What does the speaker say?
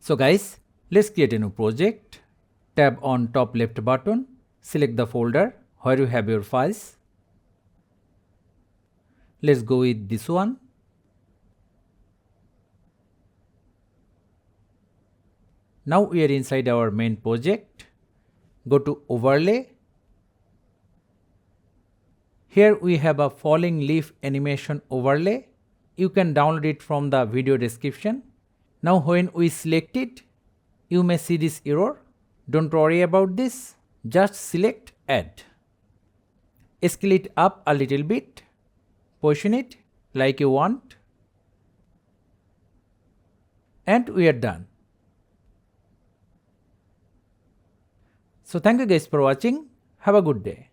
So guys, let's create a new project. Tab on top left button, select the folder where you have your files. Let's go with this one. Now we are inside our main project. Go to overlay. Here we have a falling leaf animation overlay. You can download it from the video description. Now when we select it, you may see this error. Don't worry about this. Just select add. Scale it up a little bit. Position it like you want. And we are done. So thank you guys for watching. Have a good day.